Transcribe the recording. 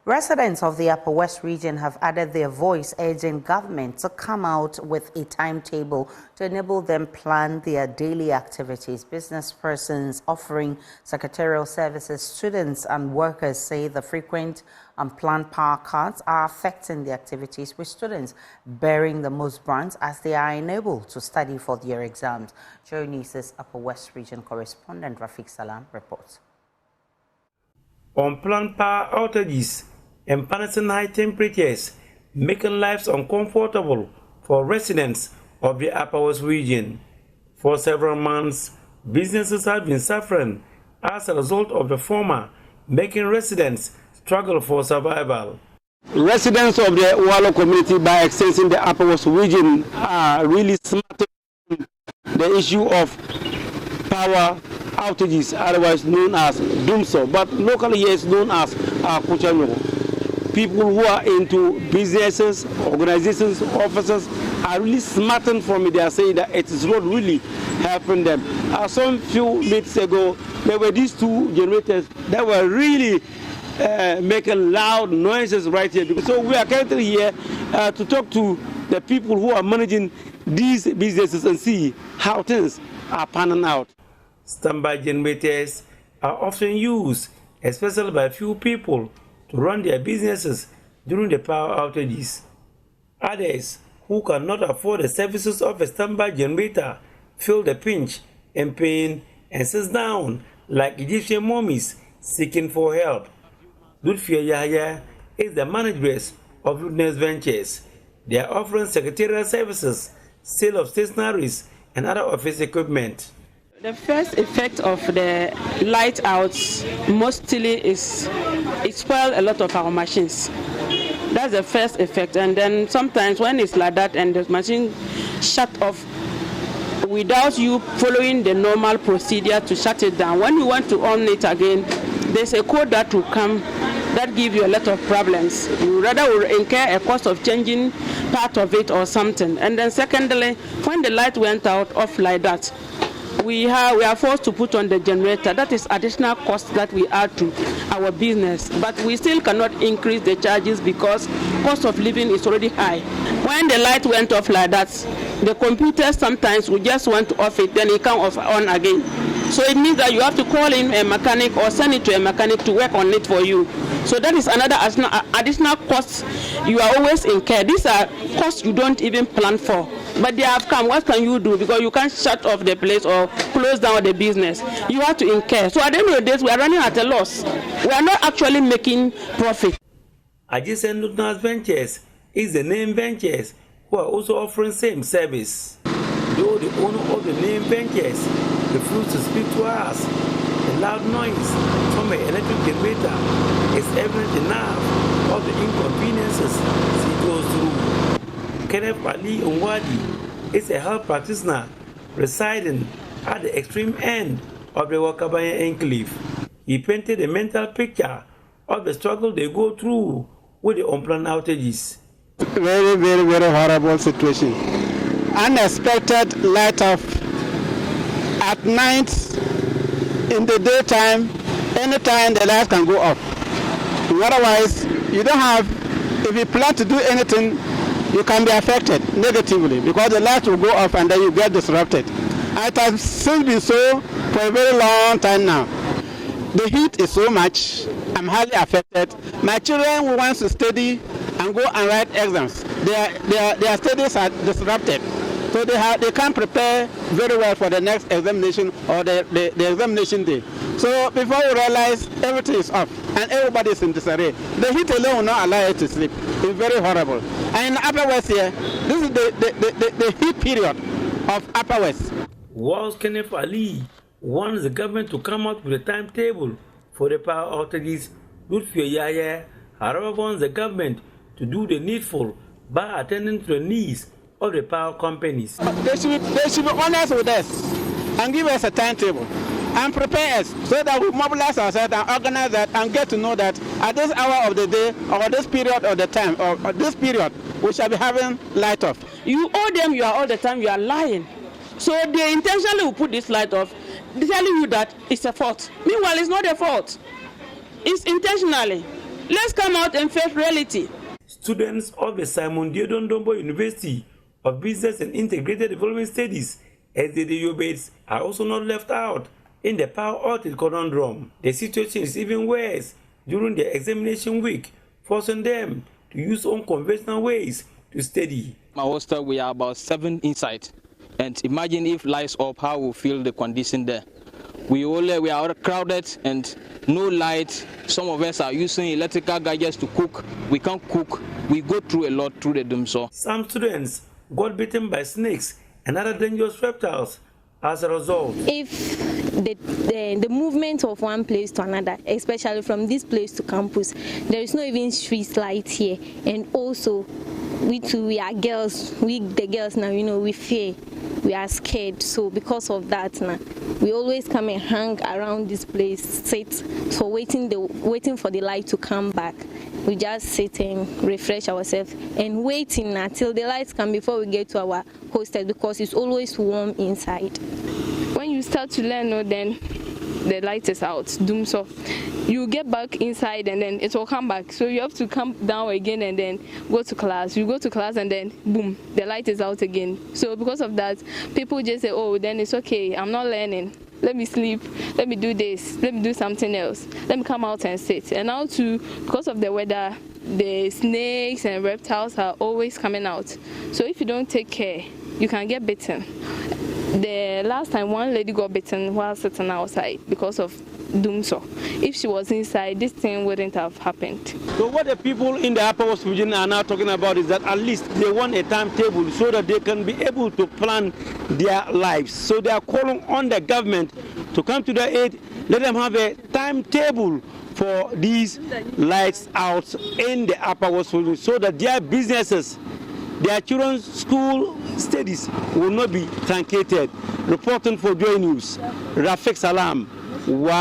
Residents of the Upper West region have added their voice, urging government to come out with a timetable to enable them plan their daily activities. Business persons offering secretarial services, students and workers say the frequent unplanned power cuts are affecting the activities, with students bearing the most brunt as they are unable to study for their exams. Joe News' Upper West region correspondent Rafiq Salam reports. Unplanned power outages and punishing high temperatures, making lives uncomfortable for residents of the Upper West region. For several months, businesses have been suffering as a result of the former, making residents struggle for survival. Residents of the Wallo community, by extension the Upper West region, are really smarting the issue of power outages, otherwise known as Doomso, but locally it's known as Kuchanyo. People who are into businesses, organizations, officers are really smarting from it. They are saying that it is not really helping them. Some few minutes ago, there were these two generators that were really making loud noises right here. So we are currently here to talk to the people who are managing these businesses and see how things are panning out. Standby generators are often used, especially by few people, to run their businesses during the power outages. Others who cannot afford the services of a standby generator feel the pinch and pain and sit down like Egyptian mummies seeking for help. Lutfia Yahya is the manageress of Ludeness Ventures. They are offering secretarial services, sale of stationaries and other office equipment. The first effect of the light outs mostly is it spoils a lot of our machines. That's the first effect. And then sometimes when it's like that and the machine shut off without you following the normal procedure to shut it down, when you want to on it again, there's a code that will come that gives you a lot of problems. You rather will incur a cost of changing part of it or something. And then secondly, when the light went out off like that, we are forced to put on the generator. That is additional cost that we add to our business. But we still cannot increase the charges because cost of living is already high. When the light went off like that, the computer sometimes we just want to off it, then it can off on again. So it means that you have to call in a mechanic or send it to a mechanic to work on it for you. So that is another additional cost you are always incur. These are costs you don't even plan for. But they have come. What can you do? Because you can't shut off the place or close down the business. You have to incur. So at the end of the day, we are running at a loss. We are not actually making profit. Adjacent Ludeness Ventures is the name Ventures who are also offering same service. Though the owner of the name Ventures refused to speak to us, the loud noise from an electric generator is evident enough of the inconveniences she goes through. Kenneth Ali Ongwadi is a health practitioner residing at the extreme end of the Wakabanya enclave. He painted a mental picture of the struggle they go through with the unplanned outages. Very, very, very horrible situation. Unexpected light off at night, in the daytime, anytime the light can go off. Otherwise, you don't have, if you plan to do anything, you can be affected negatively because the light will go off and then you get disrupted. And it has since been so for a very long time now. The heat is so much, I'm highly affected. My children who want to study and go and write exams, their studies are disrupted. So they can't prepare very well for the next examination or the examination day. So before you realize, everything is off and everybody is in disarray. The heat alone will not allow you to sleep. It's very horrible. And in the Upper West here, this is the heat period of Upper West. Whilst Kenneth Ali wants the government to come out with a timetable for the power outages, Lutfia Yahya, however, wants the government to do the needful by attending to the needs of the power companies. They should be honest with us and give us a timetable and prepare us so that we mobilize ourselves and organize that and get to know that at this hour of the day or this period of the time or this period we shall be having light off. You owe them, you are all the time, you are lying. So they intentionally will put this light off, telling you that it's a fault. Meanwhile, it's not a fault. It's intentionally. let's come out and face reality. Students of the Simon Diodon Dombo University of Business and Integrated Development Studies, SDDU are also not left out in the power outage conundrum. The situation is even worse during the examination week, forcing them to use unconventional ways to study. My hostel, we are about 7 inside, and imagine if lights up, how we feel the condition there. We are crowded and no light. Some of us are using electrical gadgets to cook. We can't cook. We go through a lot through the doom. So some students got bitten by snakes and other dangerous reptiles as a result. If the movement of one place to another, especially from this place to campus, there is no even street light here, and also we are girls. The girls now, we fear, we are scared. So because of that now, we always come and hang around this place, sit, so waiting for the light to come back. We just sit and refresh ourselves and waiting until the lights come before we get to our hostel, because it's always warm inside. When you start to learn, then the light is out, so you get back inside and then it will come back. So you have to come down again and then go to class. You go to class and then boom, the light is out again. So because of that, people just say, oh, then it's okay, I'm not learning. Let me sleep, let me do this, let me do something else, let me come out and sit. And now too, because of the weather, the snakes and reptiles are always coming out. So if you don't take care, you can get bitten. The last time one lady got bitten while sitting outside because of doomso. If she was inside, this thing wouldn't have happened. So what the people in the Upper West region are now talking about is that at least they want a timetable so that they can be able to plan their lives. So they are calling on the government to come to their aid, let them have a timetable for these lights out in the Upper West region so that their businesses, their children's school studies will not be truncated. Reporting for Joy News, Rafik Salam. Wow.